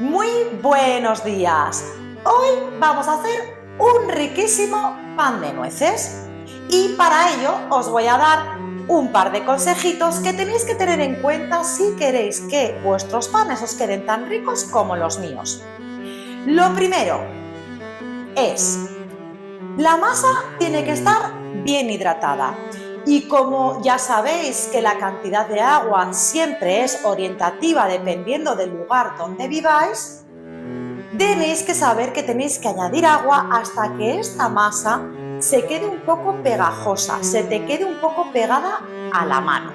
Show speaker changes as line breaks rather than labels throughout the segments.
Muy buenos días. Hoy vamos a hacer un riquísimo pan de nueces y para ello os voy a dar un par de consejitos que tenéis que tener en cuenta si queréis que vuestros panes os queden tan ricos como los míos. Lo primero es, la masa tiene que estar bien hidratada. Y como ya sabéis que la cantidad de agua siempre es orientativa dependiendo del lugar donde viváis, tenéis que saber que tenéis que añadir agua hasta que esta masa se quede un poco pegajosa, se te quede un poco pegada a la mano.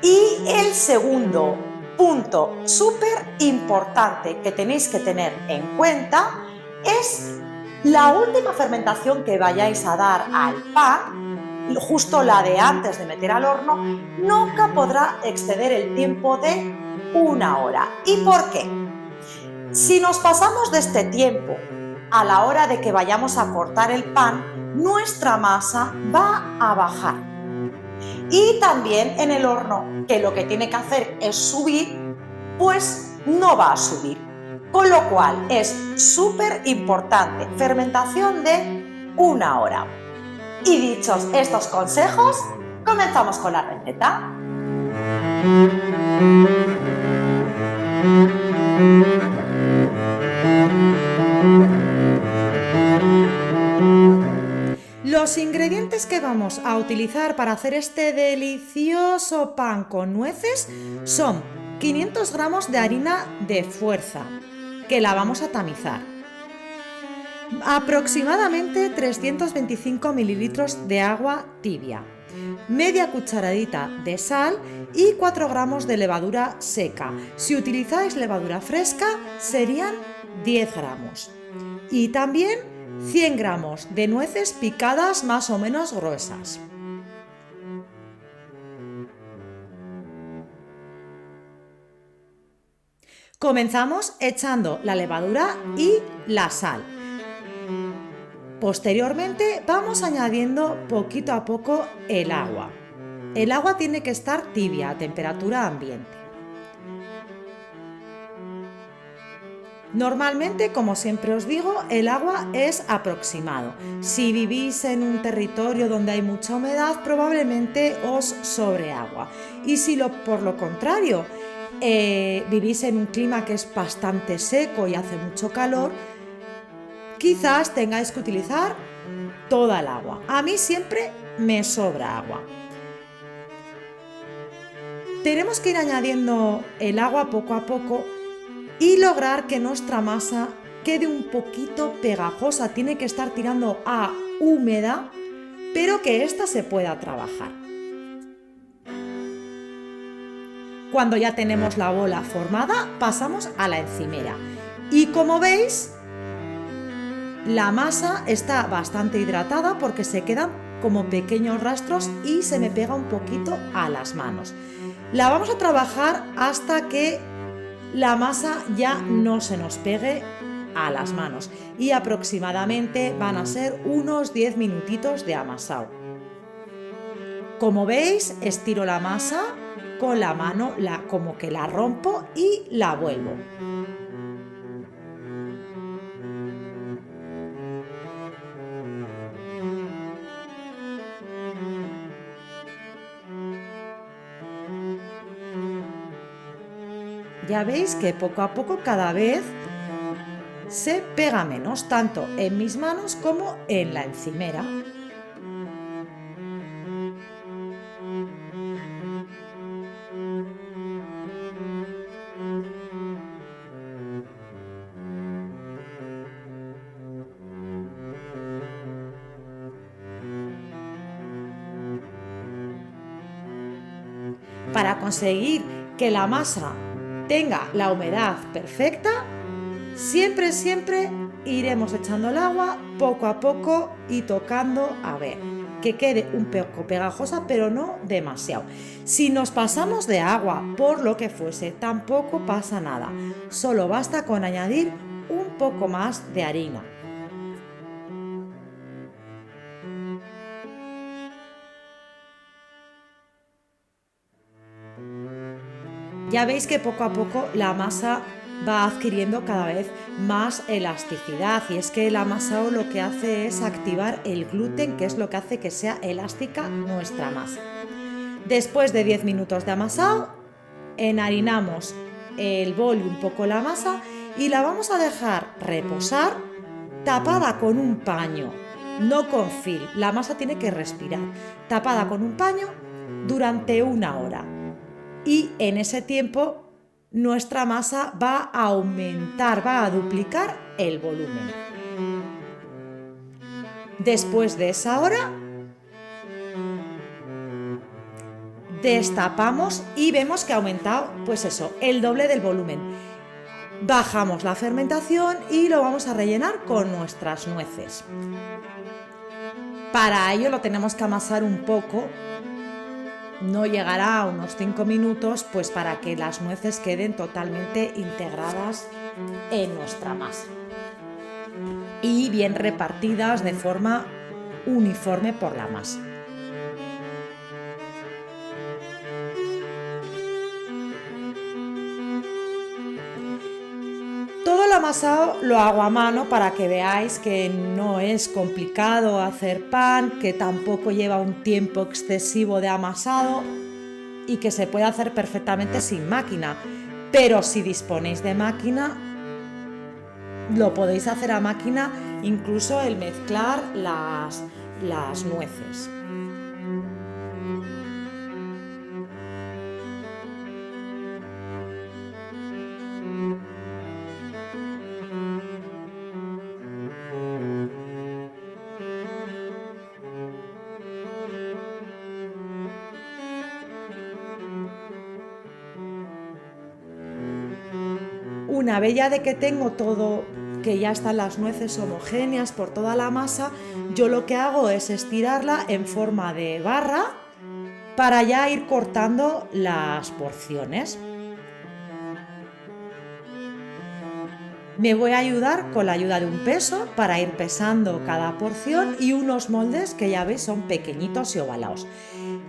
Y el segundo punto súper importante que tenéis que tener en cuenta es la última fermentación que vayáis a dar al pan, justo la de antes de meter al horno, nunca podrá exceder el tiempo de 1 hora. ¿Y por qué? Si nos pasamos de este tiempo a la hora de que vayamos a cortar el pan, nuestra masa va a bajar. Y también en el horno, que lo que tiene que hacer es subir, pues no va a subir. Con lo cual es súper importante, fermentación de 1 hora. Y dichos estos consejos, comenzamos con la receta. Los ingredientes que vamos a utilizar para hacer este delicioso pan con nueces son 500 gramos de harina de fuerza, que la vamos a tamizar, aproximadamente 325 mililitros de agua tibia, media cucharadita de sal y 4 gramos de levadura seca. Si utilizáis levadura fresca serían 10 gramos. Y también 100 gramos de nueces picadas más o menos gruesas. Comenzamos echando la levadura y la sal. Posteriormente vamos añadiendo poquito a poco el agua. El agua tiene que estar tibia a temperatura ambiente. Normalmente, como siempre os digo, el agua es aproximado. Si vivís en un territorio donde hay mucha humedad, probablemente os sobre agua. Y si por lo contrario vivís en un clima que es bastante seco y hace mucho calor, quizás tengáis que utilizar toda el agua. A mí siempre me sobra agua. Tenemos que ir añadiendo el agua poco a poco y lograr que nuestra masa quede un poquito pegajosa. Tiene que estar tirando a húmeda, pero que ésta se pueda trabajar. Cuando ya tenemos la bola formada, pasamos a la encimera. Y como veis, la masa está bastante hidratada porque se quedan como pequeños rastros y se me pega un poquito a las manos. La vamos a trabajar hasta que la masa ya no se nos pegue a las manos y aproximadamente van a ser unos 10 minutitos de amasado. Como veis, estiro la masa con la mano, como que la rompo y la vuelvo. Ya veis que poco a poco cada vez se pega menos, tanto en mis manos como en la encimera. Para conseguir que la masa tenga la humedad perfecta, siempre iremos echando el agua poco a poco y tocando a ver que quede un poco pegajosa, pero no demasiado. Si nos pasamos de agua por lo que fuese, tampoco pasa nada. Solo basta con añadir un poco más de harina. Ya veis que poco a poco la masa va adquiriendo cada vez más elasticidad, y es que el amasado lo que hace es activar el gluten, que es lo que hace que sea elástica nuestra masa. Después de 10 minutos de amasado, enharinamos el bol y un poco la masa y la vamos a dejar reposar tapada con un paño, no con film. La masa tiene que respirar, tapada con un paño durante 1 hora. Y en ese tiempo nuestra masa va a aumentar, va a duplicar el volumen. Después de esa hora, destapamos y vemos que ha aumentado, pues eso, el doble del volumen. Bajamos la fermentación y lo vamos a rellenar con nuestras nueces. Para ello lo tenemos que amasar un poco. No llegará a unos 5 minutos, pues para que las nueces queden totalmente integradas en nuestra masa y bien repartidas de forma uniforme por la masa. Todo el amasado lo hago a mano para que veáis que no es complicado hacer pan, que tampoco lleva un tiempo excesivo de amasado y que se puede hacer perfectamente sin máquina. Pero si disponéis de máquina, lo podéis hacer a máquina, incluso el mezclar las nueces. Una vez ya de que tengo todo, que ya están las nueces homogéneas por toda la masa, yo lo que hago es estirarla en forma de barra para ya ir cortando las porciones. Me voy a ayudar con la ayuda de un peso para ir pesando cada porción y unos moldes que ya veis son pequeñitos y ovalados.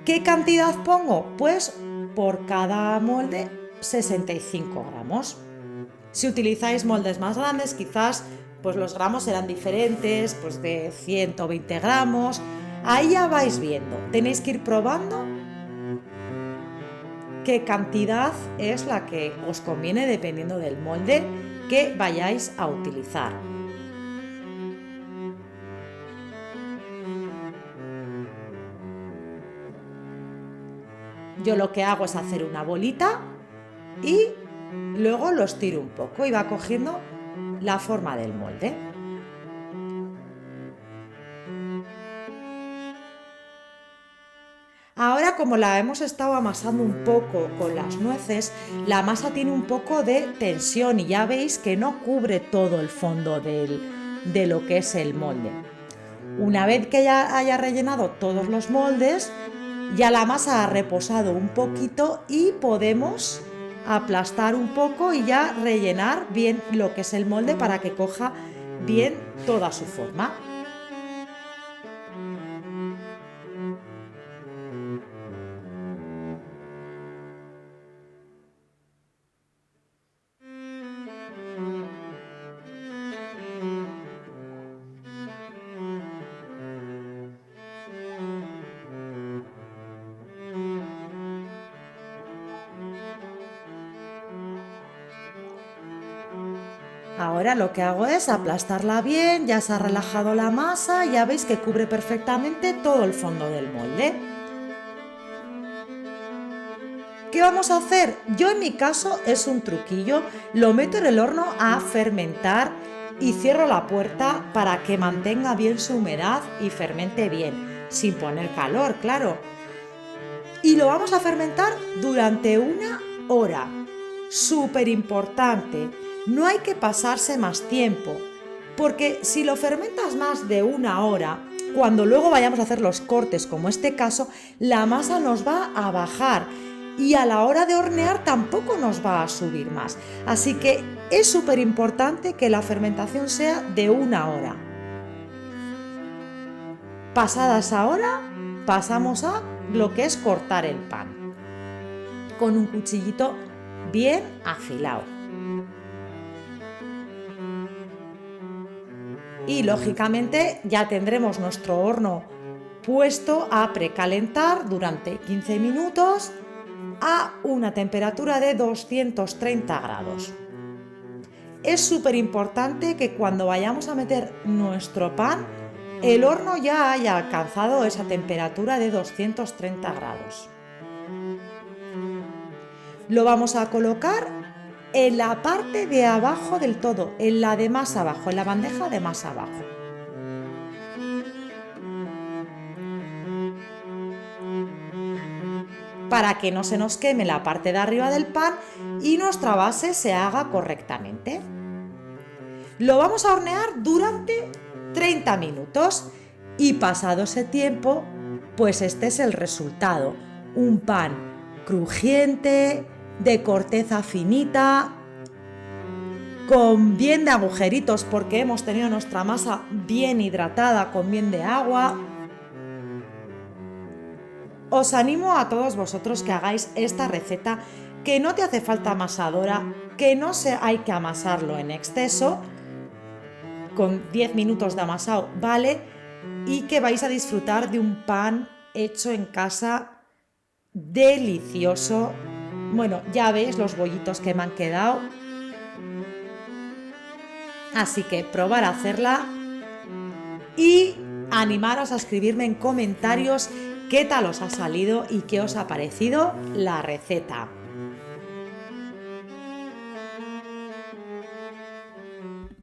¿Qué cantidad pongo? Pues por cada molde 65 gramos. Si utilizáis moldes más grandes, quizás pues los gramos serán diferentes, pues de 120 gramos. Ahí ya vais viendo, tenéis que ir probando qué cantidad es la que os conviene dependiendo del molde que vayáis a utilizar. Yo lo que hago es hacer una bolita y luego lo estiro un poco y va cogiendo la forma del molde. Ahora, como la hemos estado amasando un poco con las nueces, la masa tiene un poco de tensión y ya veis que no cubre todo el fondo de lo que es el molde. Una vez que ya haya rellenado todos los moldes, ya la masa ha reposado un poquito y podemos aplastar un poco y ya rellenar bien lo que es el molde para que coja bien toda su forma. Ahora lo que hago es aplastarla bien, ya se ha relajado la masa, ya veis que cubre perfectamente todo el fondo del molde. ¿Qué vamos a hacer? Yo en mi caso es un truquillo, lo meto en el horno a fermentar y cierro la puerta para que mantenga bien su humedad y fermente bien, sin poner calor, claro. Y lo vamos a fermentar durante 1 hora. Súper importante. No hay que pasarse más tiempo, porque si lo fermentas más de 1 hora, cuando luego vayamos a hacer los cortes, como este caso, la masa nos va a bajar y a la hora de hornear tampoco nos va a subir más. Así que es súper importante que la fermentación sea de 1 hora. Pasada esa hora, pasamos a lo que es cortar el pan. Con un cuchillito bien afilado. Y lógicamente ya tendremos nuestro horno puesto a precalentar durante 15 minutos a una temperatura de 230 grados. Es súper importante que cuando vayamos a meter nuestro pan, el horno ya haya alcanzado esa temperatura de 230 grados. Lo vamos a colocar en la parte de abajo del todo, en la de más abajo, en la bandeja de más abajo. Para que no se nos queme la parte de arriba del pan y nuestra base se haga correctamente. Lo vamos a hornear durante 30 minutos y pasado ese tiempo, pues este es el resultado. Un pan crujiente, de corteza finita, con bien de agujeritos porque hemos tenido nuestra masa bien hidratada con bien de agua. Os animo a todos vosotros que hagáis esta receta, que no te hace falta amasadora, que no hay que amasarlo en exceso, con 10 minutos de amasado vale, y que vais a disfrutar de un pan hecho en casa delicioso. Bueno, ya veis los bollitos que me han quedado, así que probar a hacerla y animaros a escribirme en comentarios qué tal os ha salido y qué os ha parecido la receta.